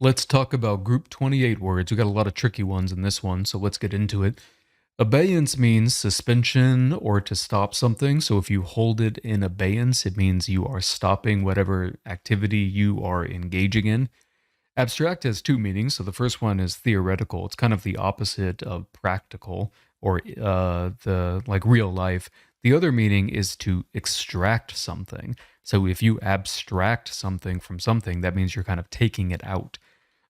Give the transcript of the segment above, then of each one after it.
Let's talk about group 28 words. We got a lot of tricky ones in this one, so let's get into it. Abeyance means suspension or to stop something. So if you hold it in abeyance, it means you are stopping whatever activity you are engaging in. Abstract has two meanings. So the first one is theoretical. It's kind of the opposite of practical or the like real life. The other meaning is to extract something. So if you abstract something from something, that means you're kind of taking it out.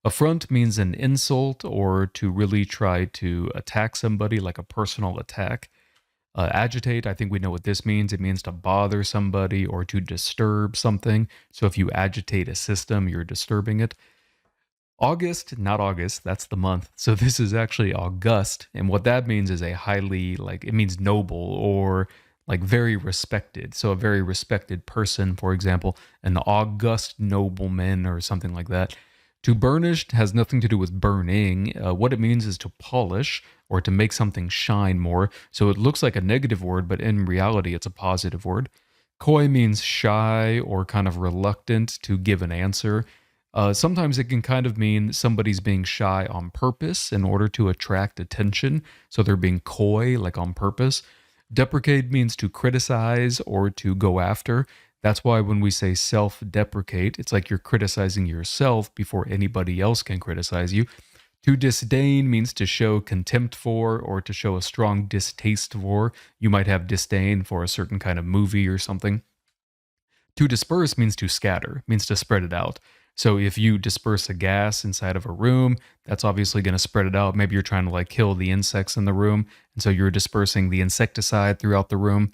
Affront means an insult or to really try to attack somebody, like a personal attack. Agitate, I think we know what this means. It means to bother somebody or to disturb something. So if you agitate a system, you're disturbing it. August, not August, that's the month. So this is actually August. And what that means is a highly, like, it means noble or like very respected. So a very respected person, for example, an august nobleman or something like that. To burnish has nothing to do with burning. What it means is to polish or to make something shine more. So it looks like a negative word, but in reality, it's a positive word. Coy means shy or kind of reluctant to give an answer. Sometimes it can kind of mean somebody's being shy on purpose in order to attract attention. So they're being coy, like on purpose. Deprecate means to criticize or to go after. That's why when we say self deprecate, it's like you're criticizing yourself before anybody else can criticize you. To disdain means to show contempt for or to show a strong distaste for. You might have disdain for a certain kind of movie or something. To disperse means to scatter, means to spread it out. So if you disperse a gas inside of a room, that's obviously going to spread it out. Maybe you're trying to like kill the insects in the room, and so you're dispersing the insecticide throughout the room.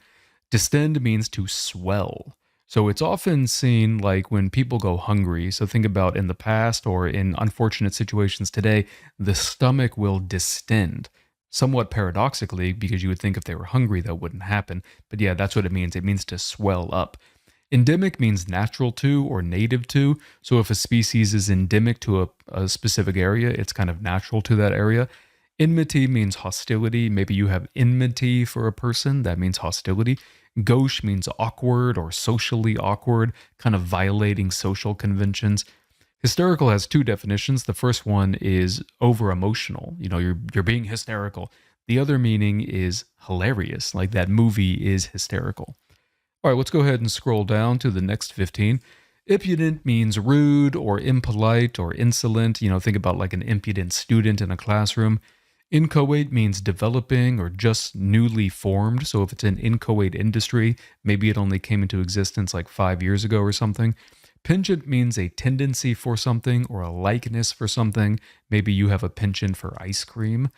Distend means to swell. So it's often seen like when people go hungry. So think about in the past or in unfortunate situations today, the stomach will distend. Somewhat paradoxically, because you would think if they were hungry, that wouldn't happen. But yeah, that's what it means. It means to swell up. Endemic means natural to or native to. So if a species is endemic to a specific area, it's kind of natural to that area. Enmity means hostility. Maybe you have enmity for a person. That means hostility. Gauche means awkward or socially awkward, kind of violating social conventions. Hysterical has two definitions. The first one is over emotional. You know, you're being hysterical. The other meaning is hilarious, like that movie is hysterical. All right, let's go ahead and scroll down to the next 15. Impudent means rude or impolite or insolent. You know, think about like an impudent student in a classroom. Inchoate means developing or just newly formed. So if it's an inchoate industry, maybe it only came into existence like 5 years ago or something. Penchant means a tendency for something or a likeness for something. Maybe you have a penchant for ice cream.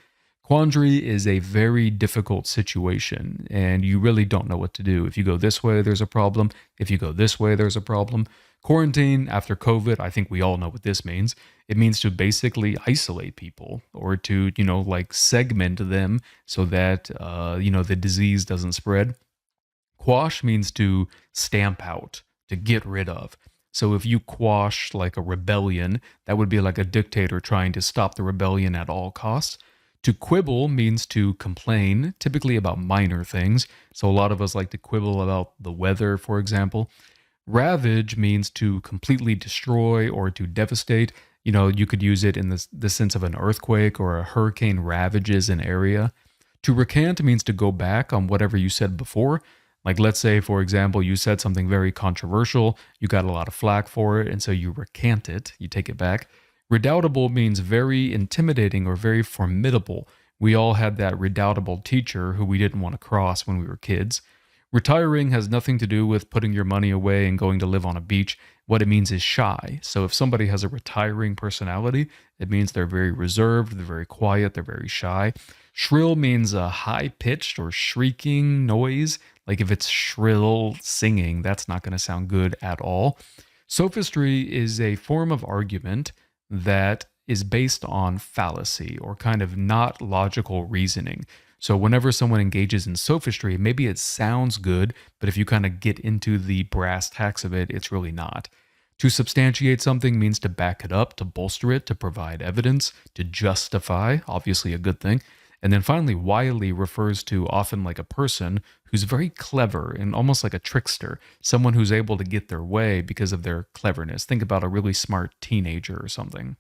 Quandary is a very difficult situation, and you really don't know what to do. If you go this way, there's a problem. If you go this way, there's a problem. Quarantine after COVID, I think we all know what this means. It means to basically isolate people or to, like segment them so that, the disease doesn't spread. Quash means to stamp out, to get rid of. So if you quash like a rebellion, that would be like a dictator trying to stop the rebellion at all costs. To quibble means to complain, typically about minor things. So a lot of us like to quibble about the weather, for example. Ravage means to completely destroy or to devastate. You could use it in the sense of an earthquake or a hurricane ravages an area. To recant means to go back on whatever you said before. Like, let's say, for example, you said something very controversial, you got a lot of flack for it, and so you recant it, you take it back. Redoubtable means very intimidating or very formidable. We all had that redoubtable teacher who we didn't want to cross when we were kids. Retiring has nothing to do with putting your money away and going to live on a beach. What it means is shy. So if somebody has a retiring personality, it means they're very reserved, they're very quiet, they're very shy. Shrill means a high pitched or shrieking noise. Like if it's shrill singing, that's not going to sound good at all. Sophistry is a form of argument that is based on fallacy or kind of not logical reasoning. So whenever someone engages in sophistry, maybe it sounds good, but if you kind of get into the brass tacks of it, it's really not. To substantiate something means to back it up, to bolster it, to provide evidence, to justify, obviously a good thing. And then finally, wily refers to often like a person who's very clever and almost like a trickster, someone who's able to get their way because of their cleverness. Think about a really smart teenager or something.